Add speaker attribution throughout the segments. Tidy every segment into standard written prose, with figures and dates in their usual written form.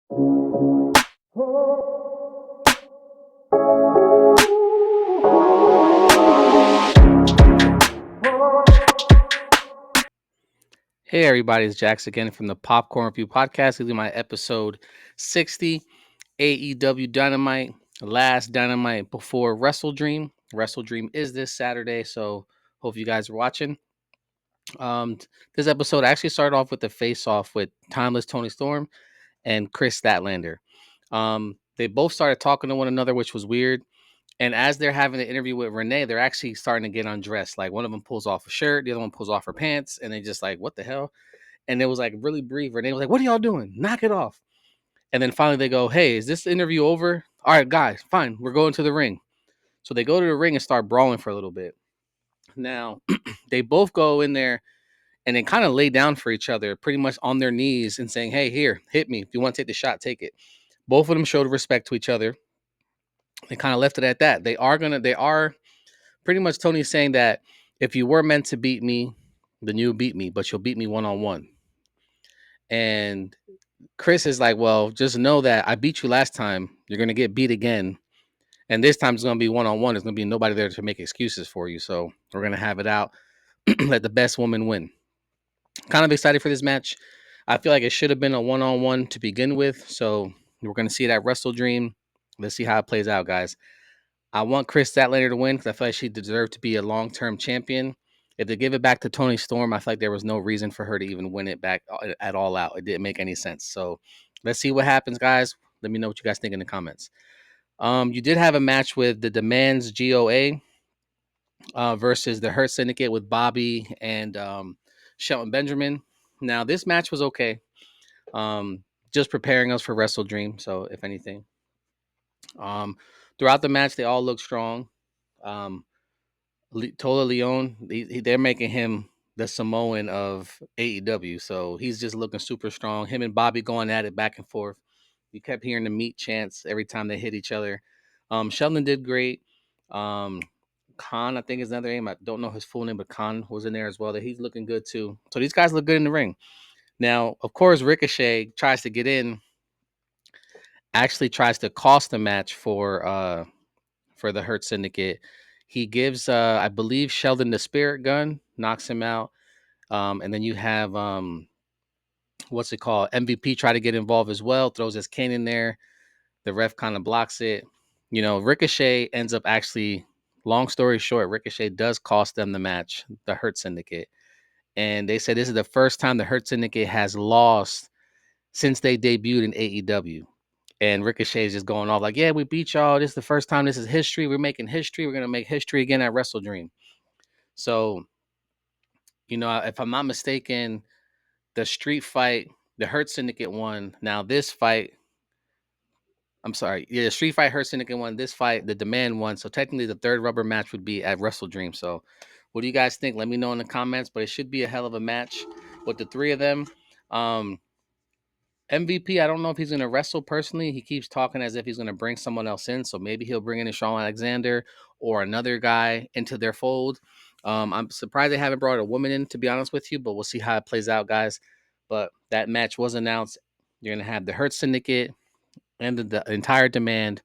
Speaker 1: Hey everybody, it's Jax again from the Popcorn Review Podcast. This is my episode 60, AEW Dynamite, last Dynamite before Wrestle Dream. Wrestle Dream is this Saturday, so hope you guys are watching. This episode actually started off with the face-off with Timeless Tony Storm and Chris Statlander. They both started talking to one another, which was weird. And as they're having an interview with Renee, they're actually starting to get undressed. Like one of them pulls off a shirt, the other one pulls off her pants, and they just like, what the hell? And it was like really brief. Renee was like, "What are y'all doing? Knock it off." And then finally they go, "Hey, is this interview over? All right, guys, fine. We're going to the ring." So they go to the ring and start brawling for a little bit. Now, they both go in there and they kind of lay down for each other, pretty much on their knees and saying, "Hey, here, hit me. If you want to take the shot, take it." Both of them showed respect to each other. They kind of left it at that. They are pretty much Tony saying that if you were meant to beat me, then you beat me, but you'll beat me one-on-one. And Chris is like, well, just know that I beat you last time. You're going to get beat again. And this time it's going to be one-on-one. There's going to be nobody there to make excuses for you. So we're going to have it out. Let the best woman win. Kind of excited for this match. I feel like it should have been a one-on-one to begin with. So we're going to see that Wrestle Dream. Let's see how it plays out, guys. I want Chris Statlander to win because I feel like she deserved to be a long-term champion. If they give it back to Toni Storm, I feel like there was no reason for her to even win it back at all out. It didn't make any sense. So let's see what happens, guys. Let me know what you guys think in the comments. You did have a match with the Demands GOA versus the Hurt Syndicate with Bobby and Shelton Benjamin. Now, this match was okay. Just preparing us for Wrestle Dream. So, if anything, um, throughout the match, they all look strong. Tola Leon, they're making him the Samoan of AEW. So he's just looking super strong. Him and Bobby going at it back and forth. You kept hearing the meat chants every time they hit each other. Sheldon did great. Khan, I think is another name. I don't know his full name, but Khan was in there as well. That he's looking good too. So these guys look good in the ring. Now, of course, Ricochet tries to get in. Actually, tries to cost the match for the Hurt Syndicate. He gives, I believe, Sheldon the Spirit Gun, knocks him out. And then you have, what's it called? MVP try to get involved as well, throws his cane in there. The ref kind of blocks it. You know, Ricochet ends up actually, long story short, Ricochet does cost them the match, the Hurt Syndicate. And they said this is the first time the Hurt Syndicate has lost since they debuted in AEW. And Ricochet is just going off like, yeah, we beat y'all. This is the first time. This is history. We're making history. We're going to make history again at Wrestle Dream. So, you know, if I'm not mistaken, the street fight, the Hurt Syndicate won. Now this fight, I'm sorry. Yeah, the street fight, Hurt Syndicate won. This fight, the Demand won. So technically the third rubber match would be at Wrestle Dream. So what do you guys think? Let me know in the comments. But it should be a hell of a match with the three of them. MVP, I don't know if he's going to wrestle personally. He keeps talking as if he's going to bring someone else in. So maybe he'll bring in a Shawn Alexander or another guy into their fold. I'm surprised they haven't brought a woman in, to be honest with you, but we'll see how it plays out, guys. But that match was announced. You're going to have the Hurt Syndicate and the entire Demand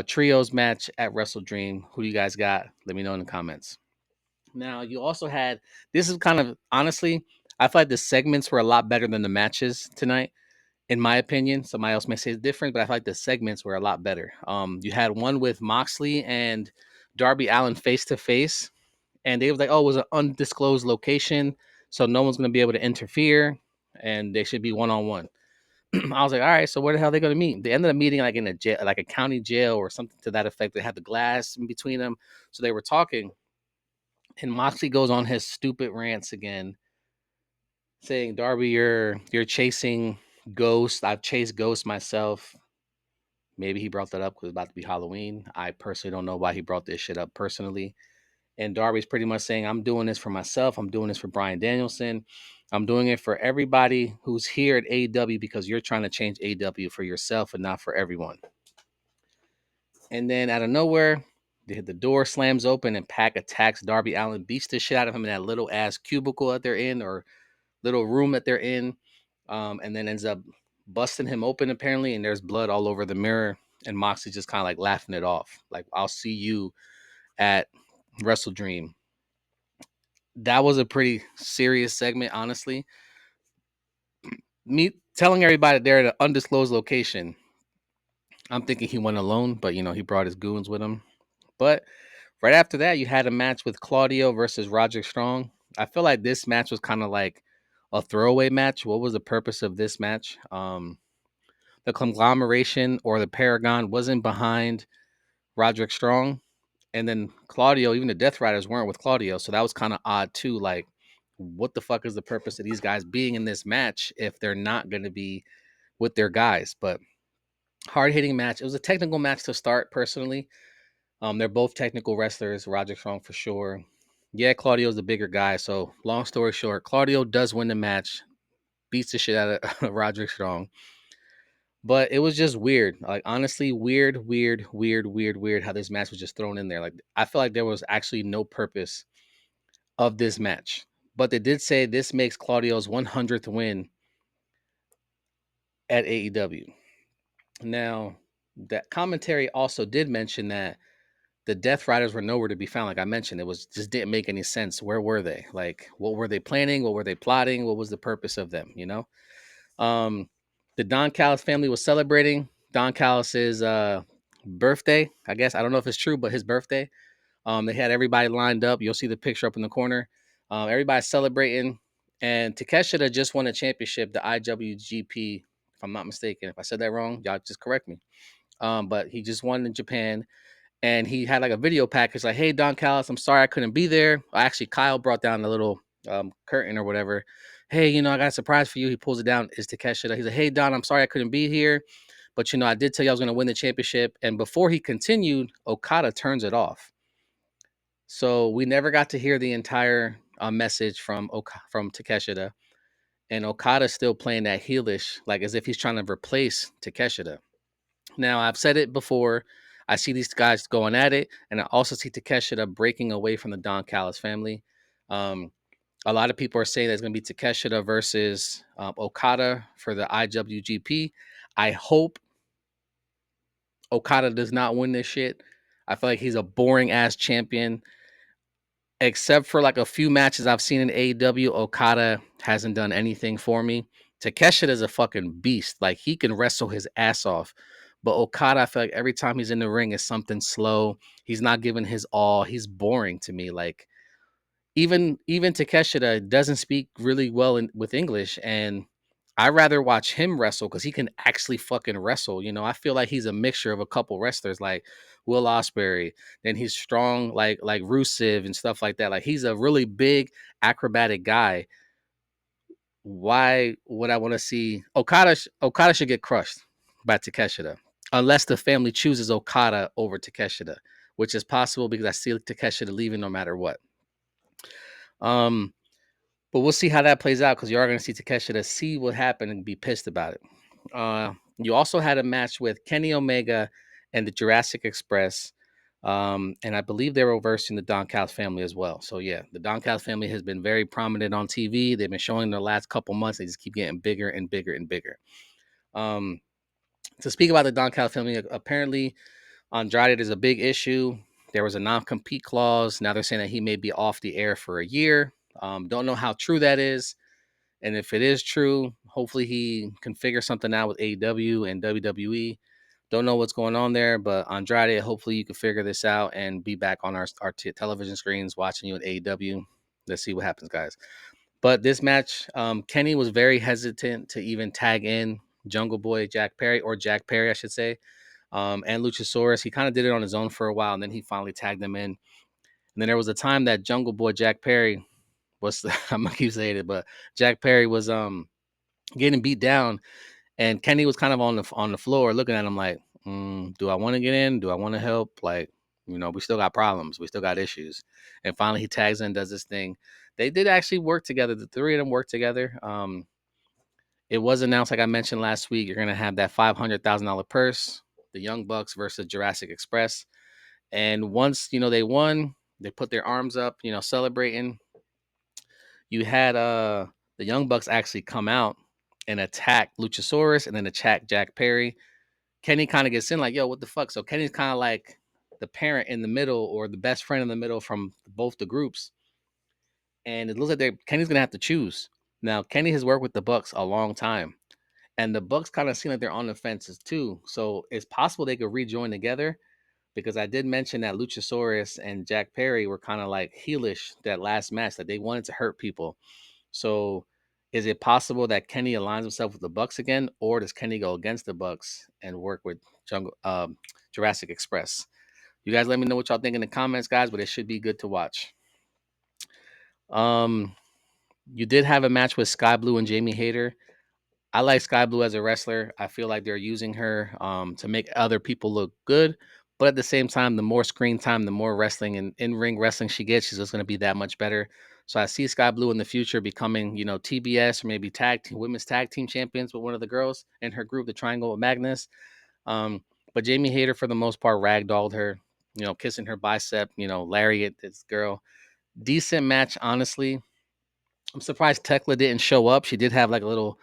Speaker 1: trios match at Wrestle Dream. Who do you guys got? Let me know in the comments. Now, you also had, this is kind of, honestly, I feel like the segments were a lot better than the matches tonight in my opinion. Somebody else may say it's different, but I feel like the segments were a lot better. You had one with Moxley and Darby Allin face to face, and they was like, "Oh, it was an undisclosed location, so no one's going to be able to interfere, and they should be one on one." I was like, "All right, so where the hell are they going to meet?" They ended up meeting like in a jail, like a county jail or something to that effect. They had the glass in between them, so they were talking, and Moxley goes on his stupid rants again saying, Darby, you're chasing ghosts. I've chased ghosts myself. Maybe he brought that up because it's about to be Halloween. I personally don't know why he brought this shit up personally. And Darby's pretty much saying, I'm doing this for myself. I'm doing this for Bryan Danielson. I'm doing it for everybody who's here at AEW because you're trying to change AEW for yourself and not for everyone. And then out of nowhere, the door slams open and Pac attacks Darby Allin, beats the shit out of him in that little ass cubicle that they're in or little room that they're in, and then ends up busting him open apparently, and there's blood all over the mirror. And Moxley just kind of like laughing it off, like I'll see you at Wrestle Dream. That was a pretty serious segment, honestly. Me telling everybody they're at an undisclosed location. I'm thinking he went alone, but he brought his goons with him. But right after that, you had a match with Claudio versus Roderick Strong. I feel like this match was kind of like a throwaway match. What was the purpose of this match? The conglomeration or the Paragon wasn't behind Roderick Strong. And then Claudio, even the Death Riders weren't with Claudio. So that was kind of odd too. Like, what the fuck is the purpose of these guys being in this match if they're not going to be with their guys? But hard hitting match. It was a technical match to start, personally. They're both technical wrestlers. Roderick Strong for sure. Yeah, Claudio's the bigger guy. So long story short, Claudio does win the match, beats the shit out of Roderick Strong. But it was just weird. Like, honestly, weird how this match was just thrown in there. Like, I feel like there was actually no purpose of this match. But they did say this makes Claudio's 100th win at AEW. Now, that commentary also did mention that the Death Riders were nowhere to be found. Like I mentioned, it was just didn't make any sense. Where were they? Like, what were they planning? What were they plotting? What was the purpose of them? Um, the Don Callis family was celebrating Don Callis's birthday. I guess I don't know if it's true, but his birthday. They had everybody lined up. You'll see the picture up in the corner. Everybody's celebrating, and Takeshita just won a championship, the IWGP. If I'm not mistaken, if I said that wrong, y'all just correct me. But he just won in Japan, and he had like a video package like, "Hey, Don Callis, I'm sorry I couldn't be there." Actually, Kyle brought down a little curtain or whatever. "Hey, I got a surprise for you." He pulls it down. It's Takeshita. He's like, "Hey, Don, I'm sorry I couldn't be here, but I did tell you I was going to win the championship." And before he continued, Okada turns it off. So we never got to hear the entire message from Takeshita, and Okada's still playing that heelish, like as if he's trying to replace Takeshita. Now, I've said it before. I see these guys going at it, and I also see Takeshita breaking away from the Don Callis family. Um, a lot of people are saying that it's going to be Takeshita versus Okada for the IWGP. I hope Okada does not win this shit. I feel like he's a boring ass champion. Except for like a few matches I've seen in AEW, Okada hasn't done anything for me. Takeshita is a fucking beast. Like, he can wrestle his ass off. But Okada, I feel like every time he's in the ring is something slow. He's not giving his all. He's boring to me. Like, even Takeshita doesn't speak really well with English, and I rather watch him wrestle because he can actually fucking wrestle. I feel like he's a mixture of a couple wrestlers like Will Ospreay. Then he's strong like Rusev and stuff like that. Like, he's a really big acrobatic guy. Why would I want to see Okada? Okada should get crushed by Takeshita unless the family chooses Okada over Takeshita, which is possible because I see Takeshita leaving no matter what. Um, but we'll see how that plays out because you are going to see Takeshita see what happened and be pissed about it. You also had a match with Kenny Omega and the Jurassic Express. And I believe they were versing the Don Callis family as well. So, yeah, the Don Callis family has been very prominent on TV. They've been showing the last couple months. They just keep getting bigger and bigger and bigger. To speak about the Don Callis family, apparently Andrade is a big issue. There was a non-compete clause. Now they're saying that he may be off the air for a year. Don't know how true that is. And if it is true, hopefully he can figure something out with AEW and WWE. Don't know what's going on there, but Andrade, hopefully you can figure this out and be back on our television screens watching you at AEW. Let's see what happens, guys. But this match, Kenny was very hesitant to even tag in Jungle Boy Jack Perry, or Jack Perry, I should say, and Luchasaurus. He kind of did it on his own for a while, and then he finally tagged them in. And then there was a time that Jungle Boy Jack Perry was, I'm gonna keep saying it, but Jack Perry was getting beat down, and Kenny was kind of on the floor looking at him like, do I want to get in? Do I want to help? Like, we still got problems. We still got issues. And finally he tags in, does this thing. They did actually work together. The three of them worked together. It was announced, like I mentioned last week, you're going to have that $500,000 purse, the Young Bucks versus Jurassic Express. And once, they won, they put their arms up, celebrating. You had the Young Bucks actually come out and attack Luchasaurus and then attack Jack Perry. Kenny kind of gets in like, yo, what the fuck? So Kenny's kind of like the parent in the middle or the best friend in the middle from both the groups. And it looks like Kenny's gonna have to choose. Now, Kenny has worked with the Bucks a long time. And the Bucks kind of seem like they're on the fences too. So it's possible they could rejoin together because I did mention that Luchasaurus and Jack Perry were kind of like heelish that last match, that they wanted to hurt people. So is it possible that Kenny aligns himself with the Bucks again, or does Kenny go against the Bucks and work with Jurassic Express? You guys let me know what y'all think in the comments, guys, but it should be good to watch. Um, you did have a match with Sky Blue and Jamie Hayter. I like Sky Blue as a wrestler. I feel like they're using her to make other people look good. But at the same time, the more screen time, the more wrestling and in-ring wrestling she gets, she's just going to be that much better. So I see Sky Blue in the future becoming, TBS or maybe women's tag team champions with one of the girls in her group, the Triangle of Magnus. But Jamie Hayter, for the most part, ragdolled her, kissing her bicep, lariat, this girl. Decent match, honestly. I'm surprised Tekla didn't show up. She did have like a little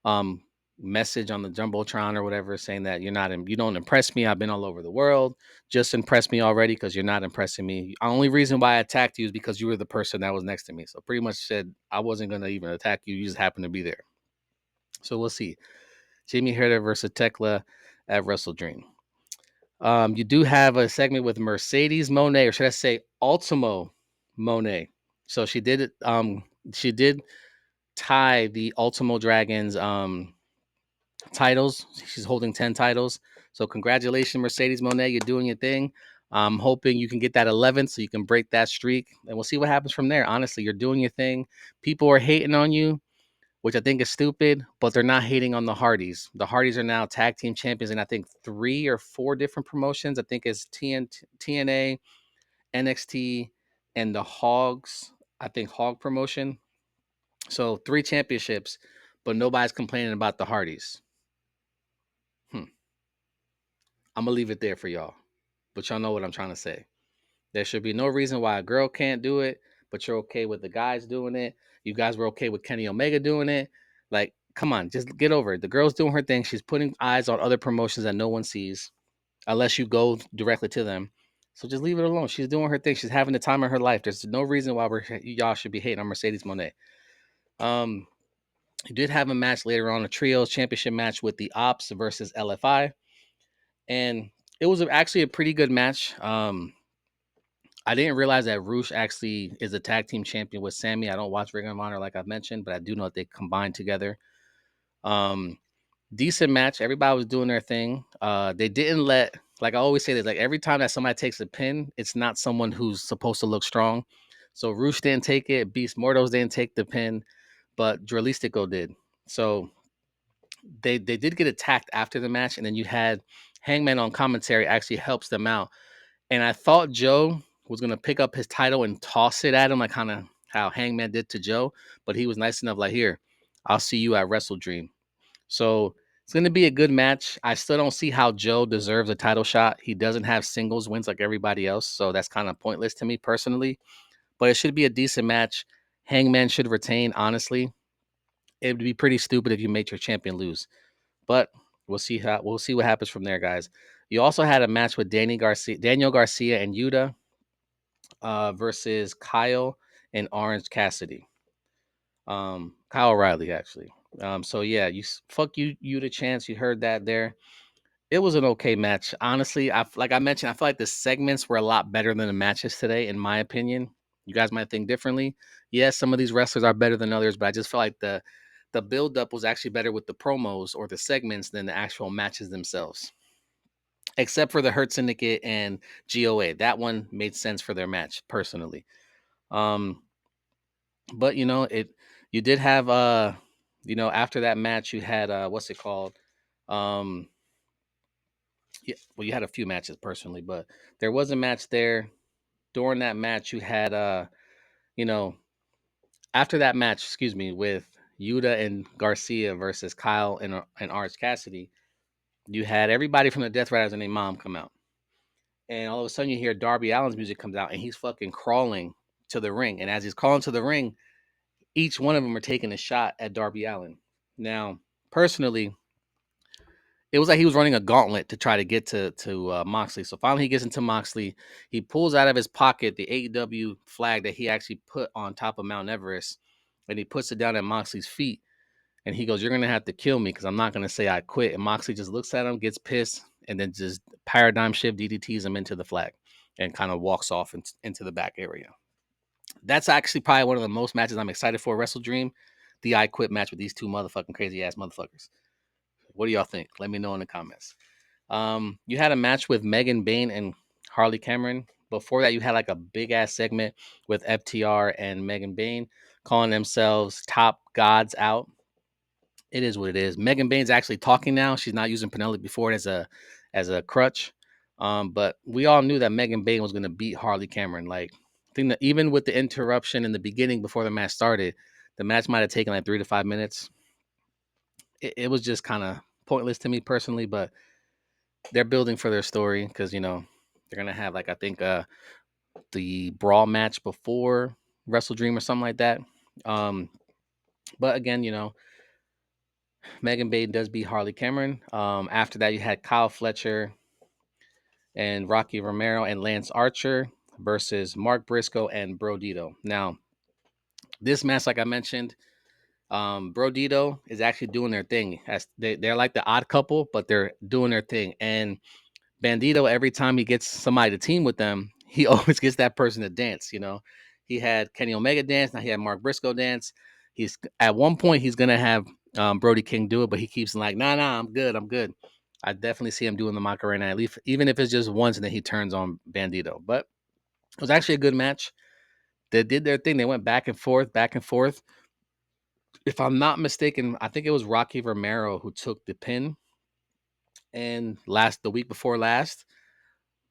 Speaker 1: um message on the jumbotron or whatever saying that you don't impress me. I've been all over the world. Just impress me already because you're not impressing me. The only reason why I attacked you is because you were the person that was next to me. So pretty much said I wasn't gonna even attack you. You just happened to be there. So we'll see. Jamie Herder versus Tekla at Wrestle Dream. You do have a segment with Mercedes Monet, or should I say Ultimo Monet. So she did tie the Ultimo Dragons titles. She's holding 10 titles. So congratulations, Mercedes Monet. You're doing your thing. I'm hoping you can get that 11th so you can break that streak. And we'll see what happens from there. Honestly, you're doing your thing. People are hating on you, which I think is stupid, but they're not hating on the Hardys. The Hardys are now tag team champions in, I think, 3 or 4 different promotions. I think it's TNA, NXT, and the Hogs. I think Hog promotion. So 3 championships, but nobody's complaining about the Hardys. I'm gonna leave it there for y'all. But y'all know what I'm trying to say. There should be no reason why a girl can't do it, but you're okay with the guys doing it. You guys were okay with Kenny Omega doing it. Like, come on, just get over it. The girl's doing her thing. She's putting eyes on other promotions that no one sees, unless you go directly to them. So just leave it alone. She's doing her thing. She's having the time of her life. There's no reason why y'all should be hating on Mercedes Monet. Um, you did have a match later on, a trios championship match with the Ops versus LFI, and it was actually a pretty good match. I didn't realize that Roosh actually is a tag team champion with Sammy. I don't watch Ring of Honor like I've mentioned, but I do know that they combined together. Um, Decent match. Everybody was doing their thing. They didn't let, like I always say this, like every time that somebody takes a pin, it's not someone who's supposed to look strong. So Roosh didn't take it. Beast Mortos didn't take the pin, but Dralistico did. So they did get attacked after the match, and then you had Hangman on commentary actually helps them out. And I thought Joe was gonna pick up his title and toss it at him, like kind of how Hangman did to Joe, but he was nice enough, like, here, I'll see you at Wrestle Dream. So it's gonna be a good match. I still don't see how Joe deserves a title shot. He doesn't have singles wins like everybody else, so that's kind of pointless to me personally. But it should be a decent match. Hangman should retain, honestly. It would be pretty stupid if you made your champion lose. But we'll see what happens from there, guys. You also had a match with Daniel Garcia and Yuta versus Kyle and Orange Cassidy. Kyle O'Reilly actually. So yeah, fuck you the chance. You heard that there. It was an okay match. Honestly, like I mentioned, I feel like the segments were a lot better than the matches today, in my opinion. You guys might think differently. Yes, some of these wrestlers are better than others, but I just feel like the build up was actually better with the promos or the segments than the actual matches themselves. Except for the Hurt Syndicate and GOA. That one made sense for their match, personally. Um, but you did have after that match you had what's it called? Um yeah, well, you had a few matches personally, but there was a match there. During that match, you had you know, after that match, excuse me, with Yuta and Garcia versus Kyle and Orange Cassidy, you had everybody from the Death Riders and their mom come out. And all of a sudden you hear Darby Allin's music comes out and he's fucking crawling to the ring. And as he's crawling to the ring, each one of them are taking a shot at Darby Allin. Now, personally, it was like he was running a gauntlet to try to get to Moxley. So finally, he gets into Moxley. He pulls out of his pocket the AEW flag that he actually put on top of Mount Everest, and he puts it down at Moxley's feet. And he goes, "You're gonna have to kill me because I'm not gonna say I quit." And Moxley just looks at him, gets pissed, and then just paradigm shift DDTs him into the flag, and kind of walks off into the back area. That's actually probably one of the most matches I'm excited for. Wrestle Dream, the I Quit match with these two motherfucking crazy ass motherfuckers. What do y'all think? Let me know in the comments. You had a match with Megan Bayne and Harley Cameron. Before that, you had like a big ass segment with FTR and Megan Bayne calling themselves Top Gods Out. It is what it is. Megan Bayne's actually talking now. She's not using Penelope Ford as a crutch. But we all knew that Megan Bayne was gonna beat Harley Cameron. Like, I think that even with the interruption in the beginning before the match started, the match might have taken like 3 to 5 minutes. It was just kind of pointless to me personally, but they're building for their story because they're gonna have like I think the brawl match before Wrestle Dream or something like that. Um, but again, Megan Bayne does beat Harley Cameron. After that, you had Kyle Fletcher and Rocky Romero and Lance Archer versus Mark Briscoe and Brodito. Now, this match, like I mentioned, Brodito is actually doing their thing. They're like the odd couple, but they're doing their thing. And Bandito, every time he gets somebody to team with them, he always gets that person to dance. He had Kenny Omega dance. Now he had Mark Briscoe dance. He's at one point he's gonna have Brody King do it, but he keeps like, nah, I'm good. I definitely see him doing the Macarena at least, even if it's just once, and then he turns on Bandito. But it was actually a good match. They did their thing. They went back and forth, back and forth. If I'm not mistaken, I think it was Rocky Romero who took the pin. And the week before last,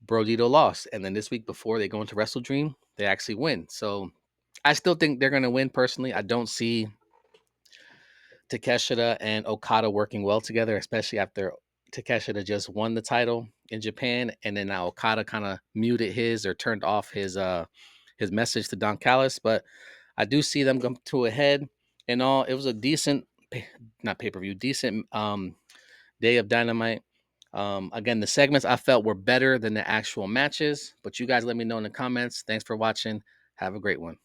Speaker 1: Brodito lost. And then this week before they go into Wrestle Dream, they actually win. So I still think they're going to win personally. I don't see Takeshita and Okada working well together, especially after Takeshita just won the title in Japan. And then now Okada kind of muted his or turned off his message to Don Callis. But I do see them come to a head and all. It was a decent, not pay-per-view, decent day of Dynamite. Again, the segments I felt were better than the actual matches, but you guys let me know in the comments. Thanks for watching. Have a great one.